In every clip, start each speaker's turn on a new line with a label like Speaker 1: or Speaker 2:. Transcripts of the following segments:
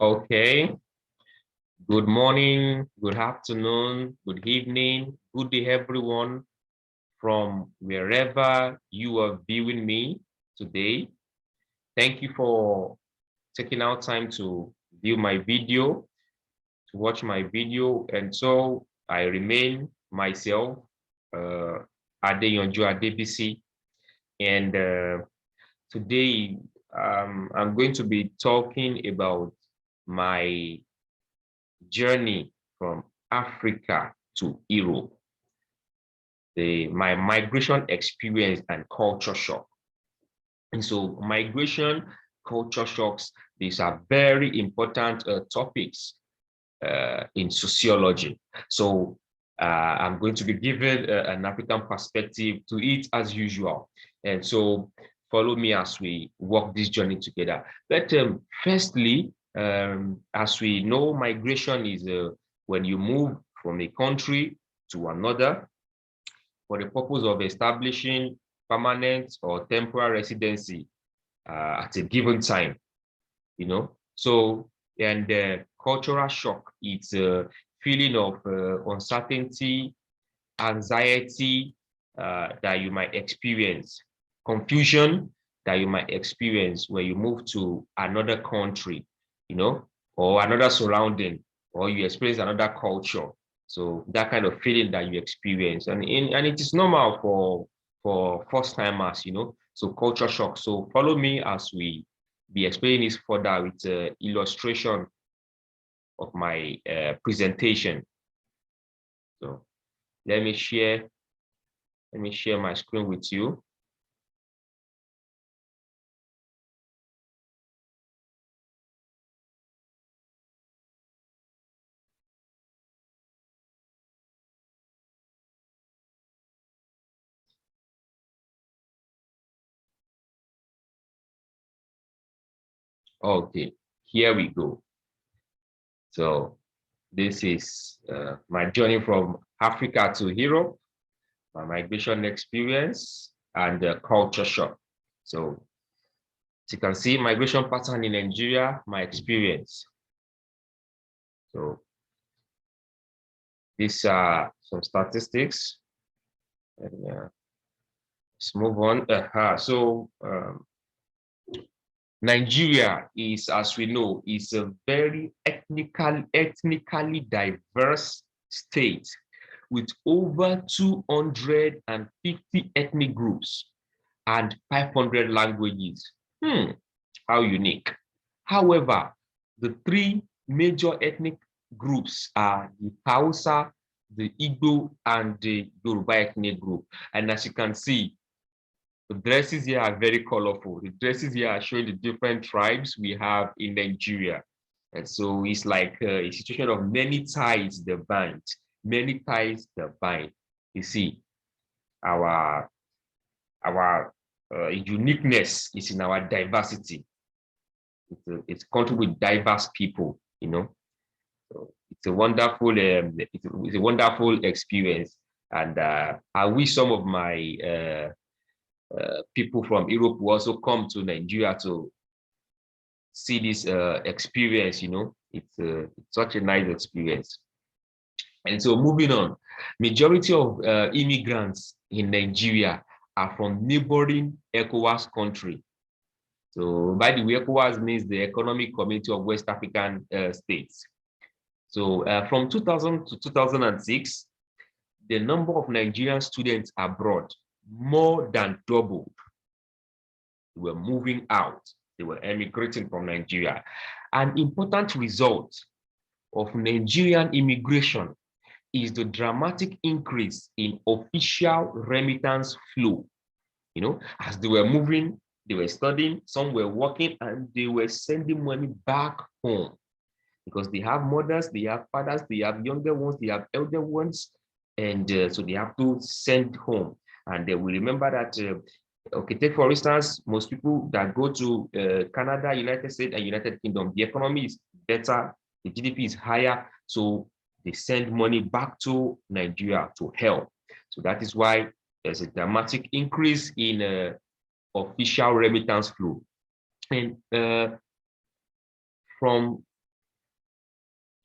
Speaker 1: Okay. Good morning, good afternoon, good evening, good day, everyone, from wherever you are viewing me today. Thank you for taking out time to view my video, to watch my video. And so I remain myself, uh, Adeyonju Adebisi. And today I'm going to be talking about my journey from Africa to Europe, my migration experience and culture shock. And so migration, culture shocks, these are very important topics in sociology. So I'm going to be giving an African perspective to it as usual. And so follow me as we walk this journey together. But firstly, as we know, migration is when you move from a country to another for the purpose of establishing permanent or temporary residency at a given time. So, and the cultural shock, it's a feeling of uncertainty, anxiety that you might experience, confusion that you might experience when you move to another country, or another surrounding, or you experience another culture. So that kind of feeling that you experience, and it is normal for first timers. So culture shock. So follow me as we be explaining this further with illustration of my presentation. So let me share my screen with you. Okay, here we go. So this is my journey from Africa to Europe, my migration experience, and culture shock. So as you can see, migration pattern in Nigeria, my experience. So these are some statistics. And, let's move on. So Nigeria is, as we know, is a very ethnically diverse state with over 250 ethnic groups and 500 languages. How unique. However, the three major ethnic groups are the Hausa, the Igbo, and the Yoruba ethnic group. And as you can see, the dresses here are very colorful. The dresses here are showing the different tribes we have in Nigeria. And so it's like a situation of many ties that bind, many ties that bind. You see, our uniqueness is in our diversity. It's a country with diverse people. So it's a wonderful it's a wonderful experience. And I wish some of my people from Europe will also come to Nigeria to see this experience. It's such a nice experience. And so moving on, majority of immigrants in Nigeria are from neighboring ECOWAS country. So by the way, ECOWAS means the Economic Community of West African States. So from 2000 to 2006, the number of Nigerian students abroad more than doubled. They were moving out. They were emigrating from Nigeria. An important result of Nigerian immigration is the dramatic increase in official remittance flow. As they were moving, they were studying, some were working, and they were sending money back home because they have mothers, they have fathers, they have younger ones, they have elder ones, and so they have to send home. And we remember that, okay, take for instance, most people that go to Canada, United States, and United Kingdom, the economy is better, the GDP is higher, so they send money back to Nigeria to help. So that is why there's a dramatic increase in official remittance flow. And from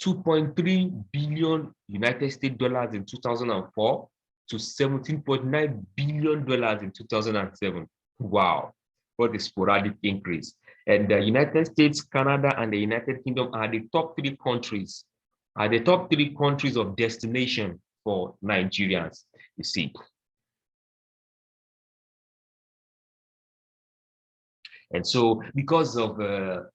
Speaker 1: 2.3 billion United States dollars in 2004 to 17.9 billion dollars in 2007. Wow, what a sporadic increase. And the United States, Canada, and the United Kingdom are the top three countries, of destination for Nigerians, you see. And so because of the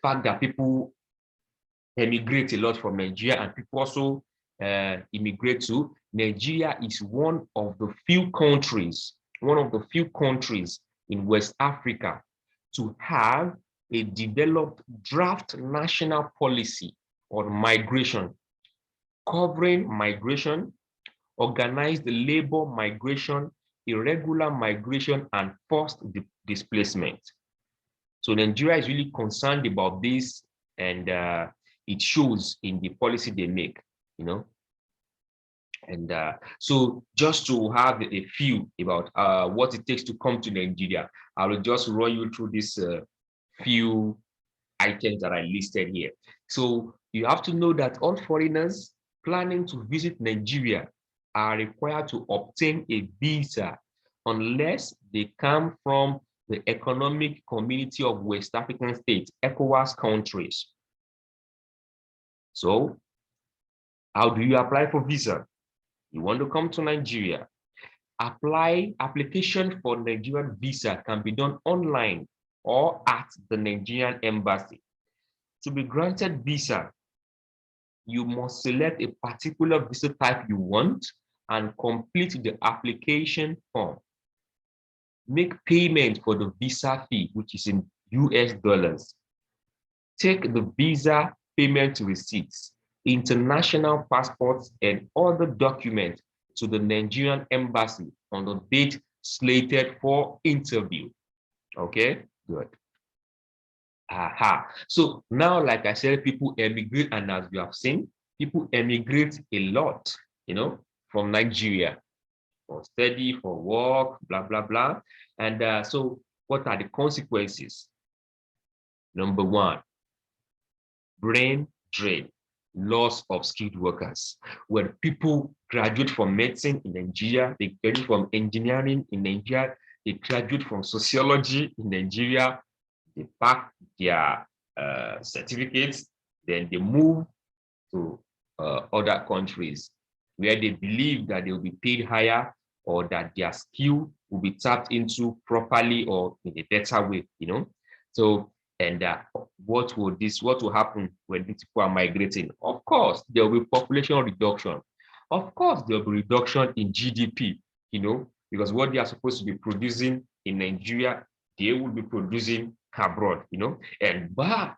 Speaker 1: fact that people emigrate a lot from Nigeria and people also immigrate to Nigeria, is one of the few countries in West Africa to have a developed draft national policy on migration, covering migration, organized labor migration, irregular migration, and forced displacement. So Nigeria is really concerned about this, and it shows in the policy they make, you know. And so just to have a feel about what it takes to come to Nigeria, I will just run you through this few items that I listed here. So you have to know that all foreigners planning to visit Nigeria are required to obtain a visa unless they come from the Economic Community of West African States, ECOWAS countries. So how do you apply for visa? You want to come to Nigeria. Application for Nigerian visa can be done online or at the Nigerian embassy. To be granted visa, you must select a particular visa type you want and complete the application form. Make payment for the visa fee, which is in US dollars. Take the visa payment receipts, international passports, and other documents to the Nigerian embassy on the date slated for interview. Okay, good. Aha. So now, like I said, people emigrate, and as you have seen, people emigrate a lot, you know, from Nigeria for study, for work, blah, blah, blah. And so what are the consequences? Number one, brain drain, loss of skilled workers. When people graduate from medicine in Nigeria, they graduate from engineering in Nigeria, they graduate from sociology in Nigeria, they pack their certificates, then they move to other countries where they believe that they will be paid higher or that their skill will be tapped into properly or in a better way, you know. So, and what will happen when these people are migrating? Of course, there will be population reduction. Of course, there will be reduction in GDP, you know, because what they are supposed to be producing in Nigeria, they will be producing abroad, you know. And but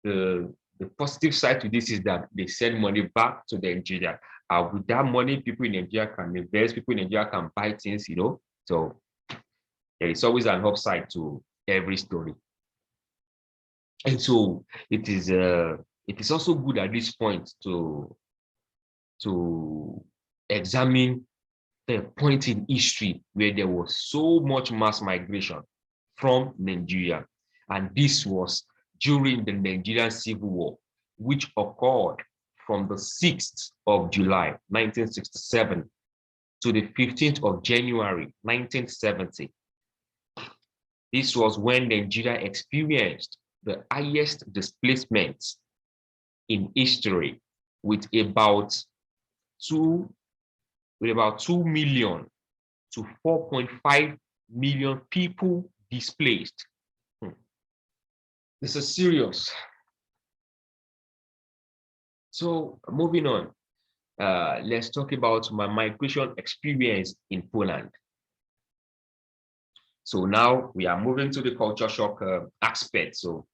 Speaker 1: the positive side to this is that they send money back to Nigeria. With that money, people in Nigeria can invest, people in Nigeria can buy things, you know. So there is always an upside to every story. And so it is also good at this point to examine the point in history where there was so much mass migration from Nigeria. And this was during the Nigerian Civil War, which occurred from the 6th of July, 1967 to the 15th of January, 1970. This was when Nigeria experienced the highest displacement in history, with about 2 million to 4.5 million people displaced. This is serious. So moving on, let's talk about my migration experience in Poland. So now we are moving to the culture shock aspect. So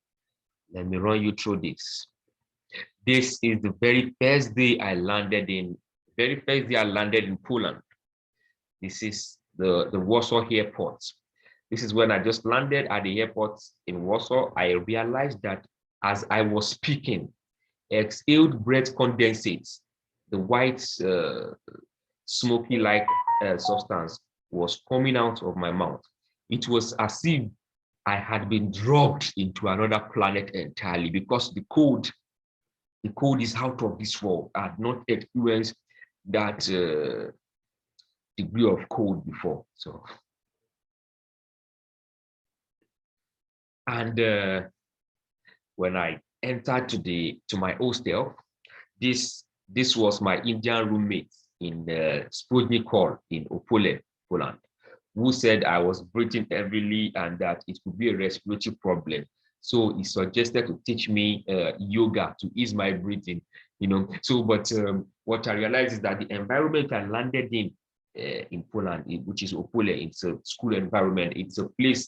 Speaker 1: let me run you through this. This is the very first day I landed in Poland. This is the Warsaw airport. This is when I just landed at the airport in Warsaw. I realized that as I was speaking, exhaled breath condensates, the white smoky-like substance was coming out of my mouth. It was as if I had been dropped into another planet entirely, because the cold the cold is out of this world. I had not experienced that degree of cold before. So, and when I entered to my hostel, this was my Indian roommate in Sputnik Hall in Opole, Poland, who said I was breathing heavily and that it could be a respiratory problem. So he suggested to teach me yoga to ease my breathing, So, but what I realized is that the environment I landed in Poland, which is Opole, it's a school environment. It's a place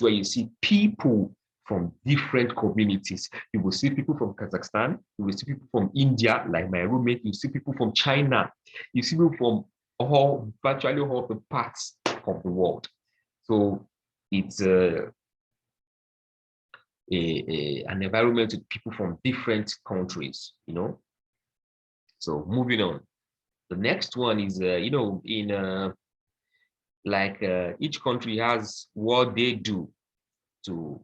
Speaker 1: where you see people from different communities. You will see people from Kazakhstan, you will see people from India, like my roommate, you see people from China, you see people from virtually all the parts of the world. So it's an environment with people from different countries, So moving on. The next one is, in each country has what they do to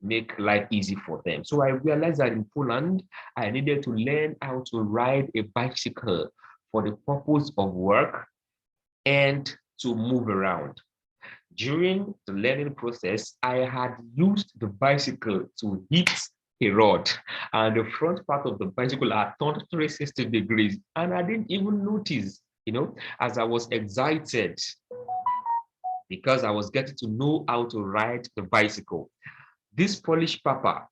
Speaker 1: make life easy for them. So I realized that in Poland, I needed to learn how to ride a bicycle for the purpose of work and to move around. During the learning process, I had used the bicycle to hit a rod, and the front part of the bicycle had turned 360 degrees, and I didn't even notice, as I was excited because I was getting to know how to ride the bicycle. This Polish papa,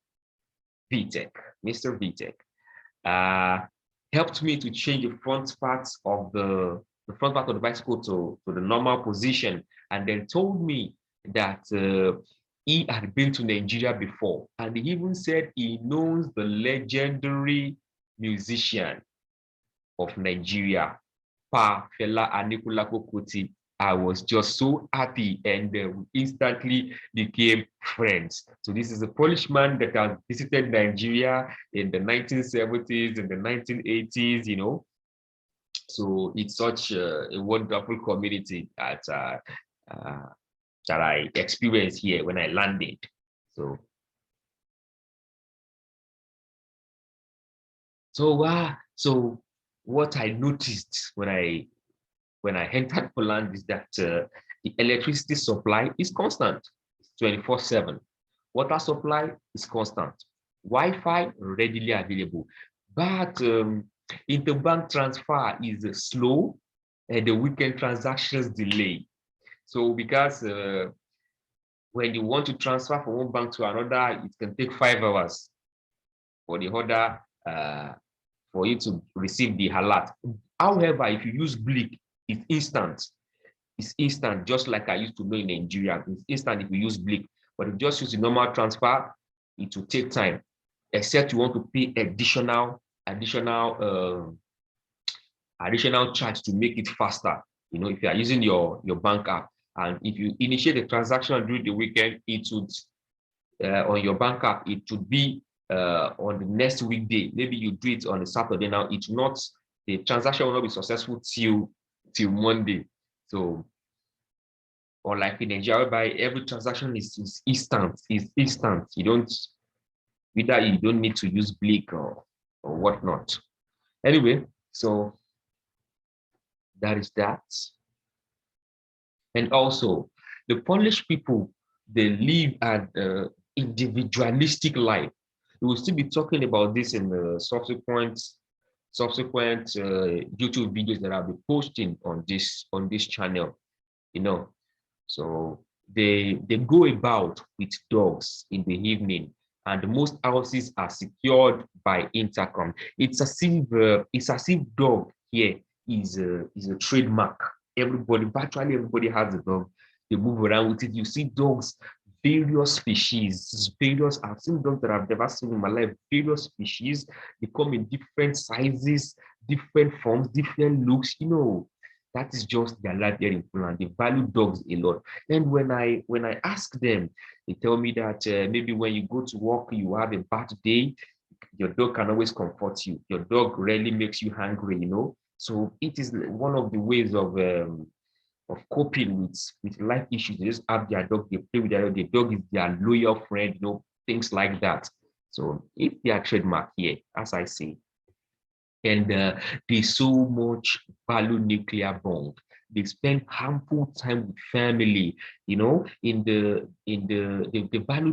Speaker 1: Vitek, Mr. Vitek, helped me to change the front part of the front part of the bicycle to the normal position, and then told me that he had been to Nigeria before, and he even said he knows the legendary musician of Nigeria, Pa Fela Anikulapo Kuti. I was just so happy, and we instantly became friends. So this is a Polish man that has visited Nigeria in the 1970s and the 1980s, So it's such a wonderful community that I experienced here when I landed. So what I noticed when I entered Poland is that the electricity supply is constant, 24/7. Water supply is constant. Wi-Fi readily available. But interbank transfer is slow and the weekend transactions delay. So because when you want to transfer from one bank to another, it can take 5 hours for the order for you to receive the alert. However, if you use Bleak, it's instant. It's instant, just like I used to know in Nigeria. It's instant if you use Bleak. But if you just use the normal transfer, it will take time, except you want to pay additional charge to make it faster. If you are using your bank app, and if you initiate the transaction during the weekend, it would on your bank app, it would be on the next weekday. Maybe you do it on a Saturday. Now it's not, the transaction will not be successful till Monday. So, or like in Nigeria, whereby every transaction is instant. You don't need to use Bleak or whatnot. Anyway, so that is that. And also, the Polish people, they live an individualistic life. We will still be talking about this in the subsequent YouTube videos that I'll be posting on this channel. So they go about with dogs in the evening, and most houses are secured by intercom. It's as if dog here is a trademark. Virtually everybody has a dog. They move around with it. You see dogs, various species, I've seen dogs that I've never seen in my life, various species. They come in different sizes, different forms, different looks, that is just their life here in Poland. They value dogs a lot. And when I ask them, they tell me that maybe when you go to work, you have a bad day, your dog can always comfort you. Your dog rarely makes you hungry, So it is one of the ways of coping with life issues. They just have their dog, they play with their dog. The dog is their loyal friend, things like that. So if they are trademark here, as I say, and they so much value nuclear bond. They spend harmful time with family, they value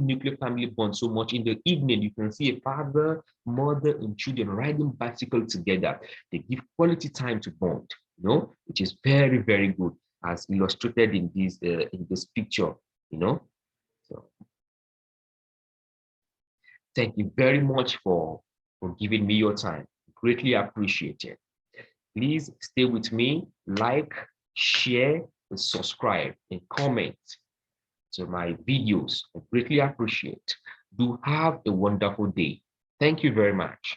Speaker 1: nuclear family bond so much. In the evening, you can see a father, mother, and children riding bicycle together. They give quality time to bond, which is very, very good, as illustrated in this picture, you know. So thank you very much for giving me your time. Greatly appreciated. Please stay with me, like, share, and subscribe, and comment to my videos. I greatly appreciate. Do have a wonderful day. Thank you very much.